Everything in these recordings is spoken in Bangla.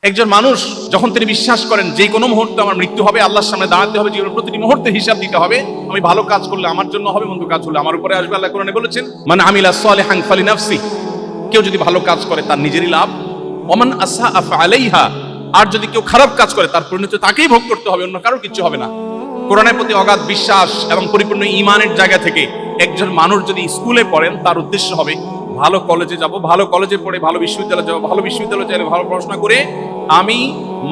একজন মানুষ যখন তিনি বিশ্বাস করেন যে কোনো মুহূর্তে আমার মৃত্যু হবে, আল্লাহর সামনে দাঁড়াতে হবে, জীবনের প্রতিটি মুহূর্তে হিসাব দিতে হবে, আমি ভালো কাজ করলে আমার জন্য হবে, মন্দ কাজ করলে আমার উপরে আসবে। আল্লাহ কোরআনে বলেছেন, মান আমিলা সালিহান ফালিনাফসি, কেউ যদি ভালো কাজ করে তার নিজেরই লাভ, ওমান আসআ ফাআলাইহা, আর যদি কেউ খারাপ কাজ করে তার পরিণতি তাকেই ভোগ করতে হবে, অন্য কারোর কিছু হবে না। কোরআনের প্রতি অগাধ বিশ্বাস এবং পরিপূর্ণ ঈমানের জায়গা থেকে একজন মানুষ যদি স্কুলে পড়েন, তার উদ্দেশ্য হবে ভালো কলেজে যাব, ভালো কলেজে পড়ে ভালো বিশ্ববিদ্যালয়ে যাব, ভালো বিশ্ববিদ্যালয়ে গেলে ভালো পড়াশোনা করে আমি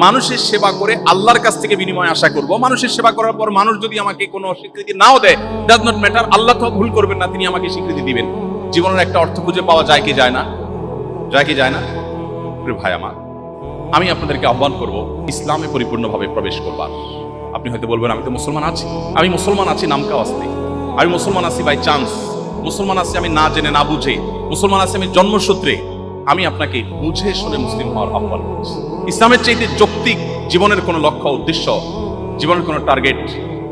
মানুষের সেবা করে আল্লাহর কাছ থেকে বিনিময় আশা করব। মানুষের সেবা করার পর মানুষ যদি আমাকে কোনো স্বীকৃতি নাও দেয়, ডাজ নট ম্যাটার, আল্লাহ তো ভুল করবেন না, তিনি আমাকে স্বীকৃতি দিবেন। জীবনের একটা অর্থ খুঁজে পাওয়া যায় কি যায় না? যায় কি যায় না? প্রিয় ভাই আমার, আমি আপনাদেরকে আহ্বান করব ইসলামে পরিপূর্ণভাবে প্রবেশ করবার। আপনি হয়তো বলবেন, আমি তো মুসলমান আছি, আমি মুসলমান আছি নামকা ওয়াস্তে, আমি মুসলমান আছি বাই চান্স, মুসলমান আছি আমি না জেনে না বুঝে, মুসলমান আছি আমি জন্মসূত্রে। আমি আপনাকে বুঝে শুনে মুসলিম হওয়ার আহ্বান করছি। ইসলামের চাইতে যৌক্তিক জীবনের কোনো লক্ষ্য উদ্দেশ্য, জীবনের কোনো টার্গেট,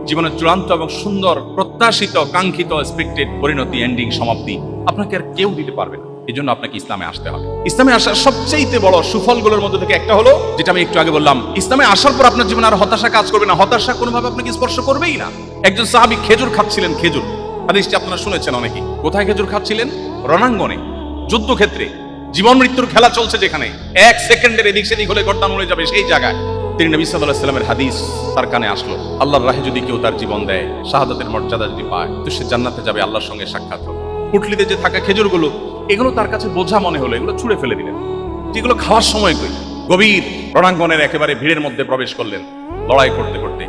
জীবনের চূড়ান্ত এবং সুন্দর প্রত্যাশিত কাঙ্ক্ষিত এক্সপেক্টেড পরিণতি, এন্ডিং, সমাপ্তি আপনাকে আর কেউ দিতে পারবে না। এই জন্য আপনাকে ইসলামে আসতে হবে। ইসলামে আসার সবচেয়ে বড় সুফলগুলোর মধ্যে থেকে একটা হলো, যেটা আমি একটু আগে বললাম, ইসলামে আসার পর আপনার জীবনে আর হতাশা কাজ করবে না। হতাশা কোনোভাবে আপনাকে স্পর্শ করবেই না। একজন সাহাবী খেজুর খাচ্ছিলেন, খেজুর হাদিসটি আপনারা শুনেছেন অনেকে। কোথায় খেজুর খাচ্ছিলেন? রণাঙ্গনে, যুদ্ধক্ষেত্রে, জীবন মৃত্যুর খেলা চলছে, যেখানে এক সেকেন্ডের এদিক সেদিক হলে গর্দান উড়ে যাবে, সেই জায়গায় তিনি নবী সাল্লাল্লাহু আলাইহি ওয়াসাল্লামের হাদিস তার কানে আসলো, আল্লাহর রাহে যদি কেউ তার জীবন দেয়, শাহাদাতের মর্যাদা যদি পায়, তো সে জান্নাতে যাবে, আল্লাহর সঙ্গে সাক্ষাৎ হবে। পুটলিতে যে থাকা খেজুরগুলো, এগুলো তার কাছে বোঝা মনে হলো, এগুলো ছুঁড়ে ফেলে দিলেন। যেগুলো খাওয়ার সময় কই, গভীর রণাঙ্গনের একেবারে ভিড়ের মধ্যে প্রবেশ করলেন, লড়াই করতে করতে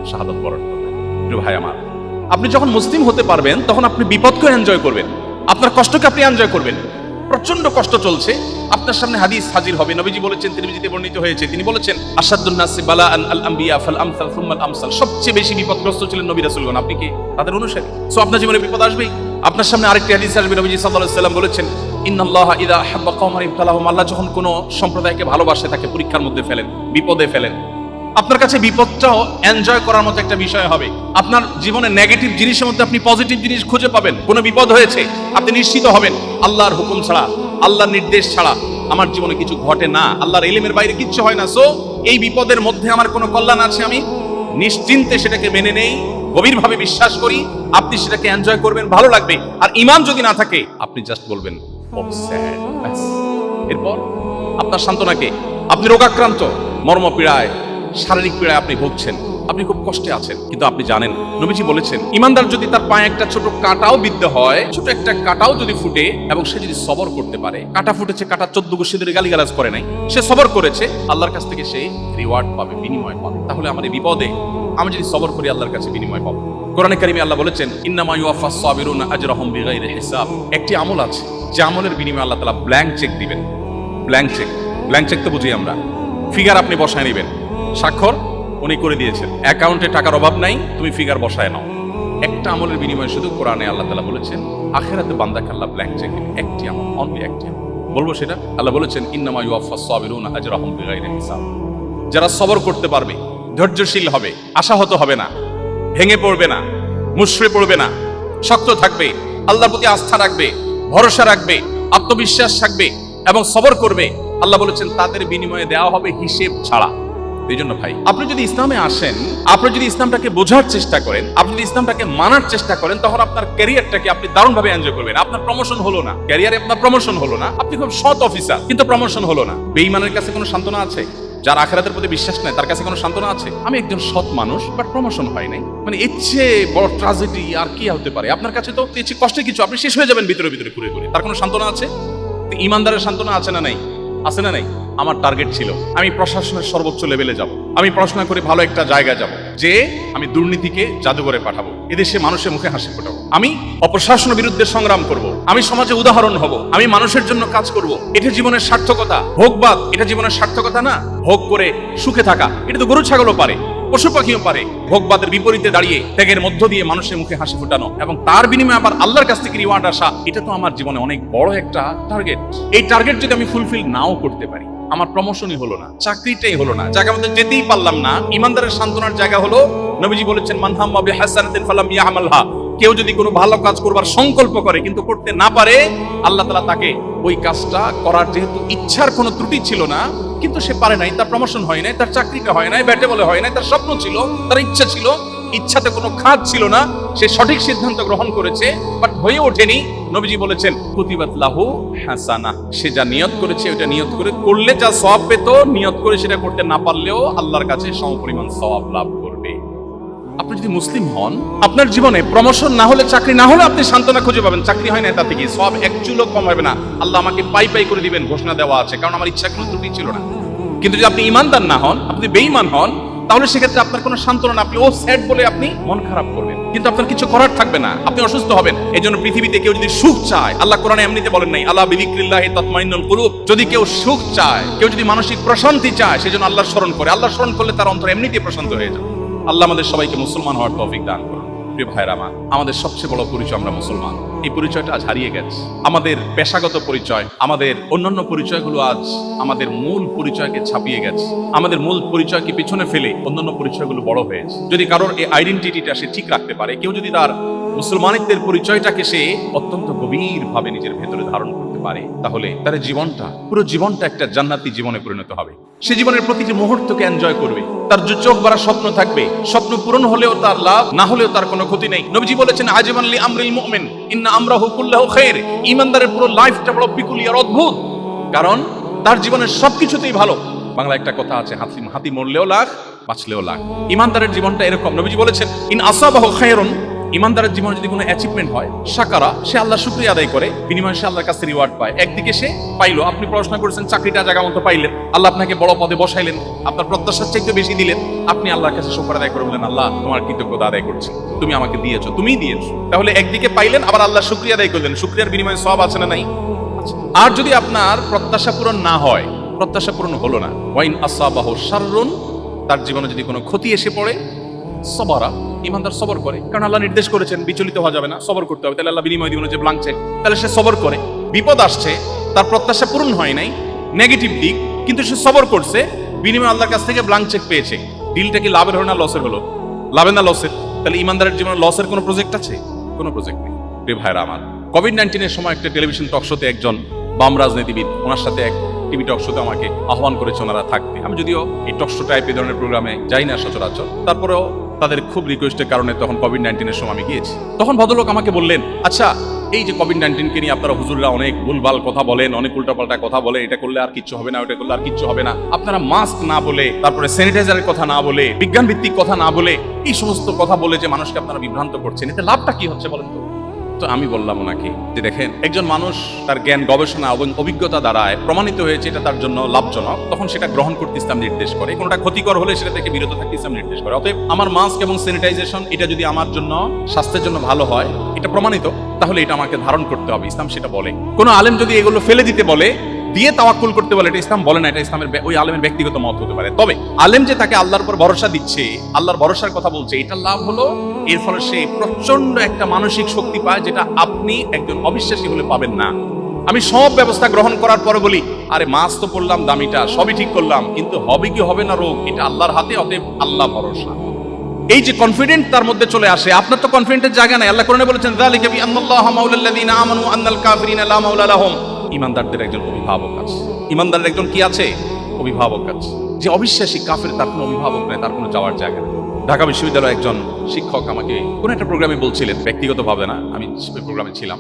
শাহাদাত বরণ করলেন। প্রিয় ভাই আমার, আপনি যখন মুসলিম হতে পারবেন, তখন আপনি বিপদকে এনজয় করবেন, আপনার কষ্টকে আপনি এনজয় করবেন। প্রচন্ড কষ্ট চলছে, আপনার সামনে হাদিস হাজির হবে। নবীজি বলেছেন, তিরমিজিতে বর্ণিত হয়েছে, তিনি বলেছেন, আশাদ্দুন নাসি বালাআন আল আম্বিয়া ফাল আমসাল সুম্মাল আমসাল, সবচেয়ে বেশি বিপদগ্রস্ত ছিলেন নবী রাসূলগণ। আপনি কি তাদের অনুসারী? সো আপনার জীবনে বিপদ আসবেই। আপনার সামনে আরেকটি হাদিস আসবে, নবীজি সাল্লাল্লাহু আলাইহি ওয়াসাল্লাম বলেছেন, ইন্নাল্লাহা ইযা আহাব্বা কওমান ইবতালাহুম, আল্লাহ যখন কোনো সম্প্রদায়কে ভালোবাসে, তাকে পরীক্ষার মধ্যে ফেলেন, বিপদে ফেলেন। আপনার কাছে বিপদটাও এনজয় করার মতো একটা বিষয় হবে। আপনার জীবনে নেগেটিভ জিনিসের মধ্যে আপনি পজিটিভ জিনিস খুঁজে পাবেন। কোনো বিপদ হয়েছে, আপনি নিশ্চিত হবেন আল্লাহর হুকুম ছাড়া, আল্লাহর নির্দেশ ছাড়া আমার জীবনে কিছু ঘটে না, আল্লাহর ইলমের বাইরে কিচ্ছু হয় না। সো এই বিপদের মধ্যে আমার কোনো কল্যাণ আছে, আমি নিশ্চিন্তে সেটাকে মেনে নেই, গভীরভাবে বিশ্বাস করি। আপনি সেটাকে এনজয় করবেন, ভালো লাগবে। আর ঈমান যদি না থাকে, আপনি জাস্ট বলবেন ও স্যাড, ব্যাস। এরপর আপনার সান্ত্বনাকে, আপনি রোগাক্রান্ত, মর্মপীড়ায়, শারীরিক পীড়ায় আপনি ভুগছেন, আপনি খুব কষ্টে আছেন, কিন্তু আপনি জানেন, নবীজি বলেছেন, ইমানদার যদি তার পায়ে একটা ছোট কাঁটাও বিদ্ধ হয়, ছোট একটা কাঁটাও যদি ফুটে, এবং সে যদি সবর করতে পারে, কাঁটা ফুটেছে, কাঁটা 14 গোষ্ঠী ধরে গালিগালাজ করে নাই, সে সবর করেছে, আল্লাহর কাছ থেকে সে রিওয়ার্ড পাবে, বিনিময় পাবে। তাহলে আমার এই বিপদে আমি যদি সবর করি, আল্লাহর কাছে বিনিময় পাবো। কোরআনে কারিমে আল্লাহ বলেছেন, ইন্নামা ইউওয়াফাস সাবিরুনা আজরাহুম বিগাইরি হিসাব। একটি আমল আছে, যে আমলের বিনিময়ে আল্লাহ তাআলা ব্ল্যাঙ্ক চেক দিবেন। ব্ল্যাঙ্ক চেক, ব্ল্যাঙ্ক চেক তো বুঝি আমরা, ফিগার আপনি বসায় নেবেন, স্বাক্ষর উনি করে দিয়েছেন, অ্যাকাউন্টে টাকার অভাব নাই, তুমি ফিগার বসায় নাও। একটা আমলের বিনিময়ে শুধু কোরআনে আল্লাহ তাআলা বলেছেন, আখিরাতে বান্দাকে আল্লাহ ব্ল্যাঙ্ক চেক দিবেন, একটি আমল, অনলি একটি আমল। বলবো সেটা? আল্লাহ বলেছেন, ইন্নামা ইউওয়াফাস সাবিরুনা আজরাহুম বিগাইরি হিসাব। যারা সবর করতে পারবে, ধৈর্যশীল হবে, আশাহত হবে না, ভেঙে পড়বে না, মুশড়ে পড়বে না, শক্ত থাকবে, আল্লাহর প্রতি আস্থা রাখবে, ভরসা রাখবে, আত্মবিশ্বাস থাকবে এবং সবর করবে, আল্লাহ বলেছেন তাদের বিনিময়ে দেওয়া হবে হিসেব ছাড়া। এই জন্য ভাই, আপনি যদি ইসলামে আসেন, আপনি যদি ইসলামটাকে বোঝার চেষ্টা করেন, আপনি যদি ইসলামটাকে মানার চেষ্টা করেন, তখন আপনার ক্যারিয়ারটাকে আপনি দারুণভাবে এনজয় করবেন। আপনার প্রমোশন হলো না, ক্যারিয়ারে আপনার প্রমোশন হলো না, আপনি খুব সৎ অফিসার, কিন্তু প্রমোশন হলো না। বেঈমানের কাছে কোনো সান্ত্বনা আছে? যার আখিরাতের প্রতি বিশ্বাস নাই, তার কাছে কোনো সান্ত্বনা আছে? আমি একজন সৎ মানুষ, বাট প্রমোশন হয় নাই, মানে এর চেয়ে বড় ট্র্যাজেডি আর কি হতে পারে? আপনার কাছে তো এর চেয়ে কষ্টে কিছু, আপনি শেষ হয়ে যাবেন ভিতরে ভিতরে ঘুরে ঘুরে। তার কোনো সান্ত্বনা আছে? ইমানদারের সান্ত্বনা আছে না নাই? আছে না নাই? আমার টার্গেট ছিল, আমি প্রশাসনের সর্বোচ্চ লেভেলে যাব, আমি পড়াশোনা করে ভালো একটা জায়গায় যাব, যে আমি দুর্নীতিকে জাদুঘরে পাঠাবো, এদেশে মানুষের মুখে হাসি ফোটাবো, আমি অপশাসনের বিরুদ্ধে সংগ্রাম করব, আমি সমাজে উদাহরণ হব, আমি মানুষের জন্য কাজ করব। এটা জীবনের সার্থকতা। ভোগবাদ এটা জীবনের সার্থকতা না। ভোগ করে সুখে থাকা, এটা তো গরু ছাগলও পারে, পশু পাখিও পারে। ভোগবাদের বিপরীতে দাঁড়িয়ে ত্যাগের মধ্য দিয়ে মানুষের মুখে হাসি ফোটানো এবং তার বিনিময়ে আবার আল্লাহর কাছ থেকে রিওয়ার্ড আসা, এটা তো আমার জীবনে অনেক বড় একটা টার্গেট। এই টার্গেট যদি আমি ফুলফিল নাও করতে পারি, আমার প্রমোশনই হলো না, চাকরিটাই হলো না, জায়গা মধ্যে যেতেই পারলাম না, ইমানদারের সান্ত্বনার জায়গা হলো, নবীজি বলেছেন, মান হাম্মা বিহাসানাতিন ফালাম ইয়ামালহা কেউ যদি কোনো ভালো কাজ করবার সংকল্প করে কিন্তু করতে না পারে, আল্লাহ তাআলা তাকে ওই কাজটা করার যেহেতু ইচ্ছার কোনো ত্রুটি ছিল না, কিন্তু সে পারে নাই, তার প্রমোশন হয় নাই, তার চাকরিটা হয় নাই, ব্যাটে বলে হয় নাই, তার স্বপ্ন ছিল, তার ইচ্ছা ছিল, ইচ্ছাতে কোনো খাত ছিল না, সে সঠিক সিদ্ধান্ত গ্রহণ করেছে বাট হয়ে ওঠেনি। নবীজি বলেছেন কুতিবাত লাহু হাসানা, সে যা নিয়ত করেছে ওটা নিয়ত করে করলে যা সওয়াব পেত, নিয়ত করে সেটা করতে না পারলেও আল্লাহর কাছে সমপরিমাণ সওয়াব লাভ করবে। আপনি যদি মুসলিম হন, আপনার জীবনে প্রমোশন না হলে, চাকরি না হলে আপনি সান্ত্বনা খুঁজে পাবেন, চাকরি হয় না তাতে কি সওয়াব এক চুলও কম হবে না, আল্লাহ আমাকে পাই পাই করে দিবেন ঘোষণা দেওয়া আছে, কারণ আমার ইচ্ছা কোনো ত্রুটি ছিল না। কিন্তু যদি আপনি ইমানদার না হন, আপনি বেঈমান হন, তাহলে সেক্ষেত্রে আপনার কোনো সান্ত্বনা না, আপনি ও স্যাড বলে আপনি মন খারাপ করবেন, কিন্তু আপনার কিছু করার থাকবে না, আপনি অসুস্থ হবেন। এই জন্য পৃথিবীতে কেউ যদি সুখ চায়, আল্লাহ কোরআনে এমনিতে বলেন নাই আলা বিযিকরিল্লাহি তাতমাইন্নুল কুলুব, যদি কেউ সুখ চায়, কেউ যদি মানসিক প্রশান্তি চায়, সেজন্য আল্লাহর স্মরণ করে, আল্লাহর স্মরণ করলে তার অন্তর এমনিতেই প্রশান্ত হয়ে যায়। আল্লাহ আমাদের সবাইকে মুসলমান হওয়ার তৌফিক দান করুন। প্রিয় ভাইরা আমার, আমাদের সবচেয়ে বড় পরিচয় আমরা মুসলমান, এই পরিচয়টা আজ হারিয়ে গেছে। আমাদের পেশাগত পরিচয়, আমাদের অন্যান্য পরিচয়গুলো আজ আমাদের মূল পরিচয়কে ছাপিয়ে গেছে। আমাদের মূল পরিচয়কে পিছনে ফেলে অন্যান্য পরিচয়গুলো বড় হয়েছে। যদি কারোর এই আইডেন্টিটিটা সে ঠিক রাখতে পারে, কেউ যদি তার মুসলমানিত্বের পরিচয়টাকে সে অত্যন্ত গভীরভাবে নিজের ভেতরে ধারণ করতে পারে, তাহলে তার জীবনটা, পুরো জীবনটা একটা জান্নাতি জীবনে পরিণত হবে। সে জীবনের প্রতিটি মুহূর্তকে এনজয় করবে, তার যে চোখ ভরা স্বপ্ন থাকবে, স্বপ্ন পূরণ হলেও তার লাভ, না হলেও তার কোনো ক্ষতি নেই। নবীজি বলেছেন আজমান লি আমরিল মুমিন ইন্না আমরাহু কুল্লাহু খায়র, ঈমানদারের পুরো লাইফটা বড় পিকুলিয়ার, অদ্ভুত, কারণ তার জীবনের সবকিছুতেই ভালো। বাংলা একটা কথা আছে, হাতি মরলেও লাখ, বাঁচলেও লাখ। ঈমানদারের জীবনটা এরকম। নবীজি বলেছেন ইন আসাবাহু খায়রুন, ইমানদারের জীবনে যদি কোনো অ্যাচিভমেন্ট হয়, শাকারা, সে আল্লাহ শুকরিয়া আদায় করে, বিনিময়ে সে আল্লাহর কাছে রিওয়ার্ড পায়। একদিকে সে পাইলো, আপনি পড়াশোনা করেছেন, চাকরিটা জায়গা মতো পাইলেন, আল্লাহ আপনাকে বড় পদে বসাইলেন, আপনার প্রত্যাশার চাইতে বেশি দিলেন, আপনি আল্লাহর কাছে শুকর আদায় করে বললেন আল্লাহ তোমার কৃতজ্ঞতা আদায় করছি, তুমি আমাকে দিয়েছো, তুমিই দিয়েছো। তাহলে একদিকে পাইলেন, আবার আল্লাহ শুকরিয়া আদায় করলেন, শুকরিয়ার বিনিময়ে সওয়াব আছে না নাই? আর যদি আপনার প্রত্যাশা পূরণ না হয়, প্রত্যাশা পূরণ হলো না, ওয়াইন আসাবাহু শাররুন, তার জীবনে যদি কোনো ক্ষতি এসে পড়ে, সবরা, ইমানদার সবর করে, কারণ আল্লাহ নির্দেশ করেছেন বিচলিত হওয়া যাবে না, সবর করতে হবে, তাহলে আল্লাহ বিনিময় দিবেন যে ব্লাঙ্ক চেক, তাহলে সে সবর করে। বিপদ আসছে, তার প্রত্যাশা পূরণ হয় নাই, নেগেটিভ দিক, কিন্তু সে সবর করছে, বিনিময় আল্লাহর কাছ থেকে ব্লাঙ্ক চেক পেয়েছে। ডিলটা কি লাভের হলো না লসের হলো? লাভের না লসের? তাহলে ইমানদারের জীবনে লসের কোনো প্রজেক্ট আছে? কোনো প্রজেক্ট নেই। প্রিয় ভাইরা আমার, কোভিড-19 সময় একটা টেলিভিশন টক শোতে একজন বাম রাজনীতিবিদ, ওনার সাথে এক টিভি টক শোতে আমাকে আহ্বান করেছে ওনারা থাকতে। আমি যদিও এই টক শো টাইপ এই ধরনের প্রোগ্রামে যাই না সচরাচর, তারপরেও তাদের খুব রিকোয়েস্টের কারণে তখন কোভিড-19 সময় আমি গিয়েছি। তখন ভদ্রলোক আমাকে বললেন, আচ্ছা এই যে কোভিড-19 নিয়ে আপনারা হুজুররা অনেক ভুলভাল কথা বলেন, অনেক উল্টাপাল্টা কথা বলেন, এটা করলে আর কিচ্ছু হবে না, ওটা করলে আর কিচ্ছু হবে না, আপনারা মাস্ক না বলে, তারপরে স্যানিটাইজারের কথা না বলে, বিজ্ঞান ভিত্তিক কথা না বলে, এই সমস্ত কথা বলে যে মানুষকে আপনারা বিভ্রান্ত করছেন, এতে লাভটা কি হচ্ছে বলেন তো? তো আমি বললাম ওনাকে যে দেখেন, একজন মানুষ তার জ্ঞান, গবেষণা এবং অভিজ্ঞতা দ্বারায় প্রমাণিত হয়েছে এটা তার জন্য লাভজনক, তখন সেটা গ্রহণ করতে ইসলাম নির্দেশ করে। কোনটা ক্ষতিকর হলে সেটা থেকে বিরত থাকতে ইসলাম নির্দেশ করে। অতএব আমার মাস্ক এবং স্যানিটাইজেশন এটা যদি আমার জন্য, স্বাস্থ্যের জন্য ভালো হয়, এটা প্রমাণিত, তাহলে এটা আমাকে ধারণ করতে হবে, ইসলাম সেটা বলে। কোনো আলেম যদি এগুলো ফেলে দিতে বলে, দিয়ে তাওয়াক্কুল করতে বলে, এটা ইসলাম বলে না, এটা ইসলামের ওই আলেমের ব্যক্তিগত মত হতে পারে। তবে আলেম যে তাকে আল্লাহর উপর ভরসা দিচ্ছে, আল্লাহর ভরসার কথা বলছে, এটা লাভ হলো এর ফলে সে প্রচন্ড একটা মানসিক শক্তি পায়, যেটা আপনি একজন অবিশ্বাসী হলে পাবেন না। আমি সব ব্যবস্থা গ্রহণ করার পরে বলি, আরে মাছ তো পড়লাম দামিটা, সবই ঠিক করলাম, কিন্তু হবে কি হবে না রোগ, এটা আল্লাহর হাতে, অতএব আল্লাহ ভরসা। এই যে কনফিডেন্ট তার মধ্যে চলে আসে, আপনার তো কনফিডেন্টের জায়গা নাই। আল্লাহ কোরআনে বলেছেন যালিকা বিআন্নাল্লাহা মাওলাল্লাযিনা আমানু আন্নাল কাফিরিনা লা মাওলা লাহুম। ইমানদারদের একজন অভিভাবক আছে, ইমানদারের একজন কি আছে? অভিভাবক আছে। যে অবিশ্বাসী কাফের, তার কোনো অভিভাবক নেই, তার কোনো যাওয়ার জায়গা নেই। ঢাকা বিশ্ববিদ্যালয়ের একজন শিক্ষক আমাকে কোন একটা প্রোগ্রামে বলছিলেন, ব্যক্তিগতভাবে না, আমি প্রোগ্রামে ছিলাম,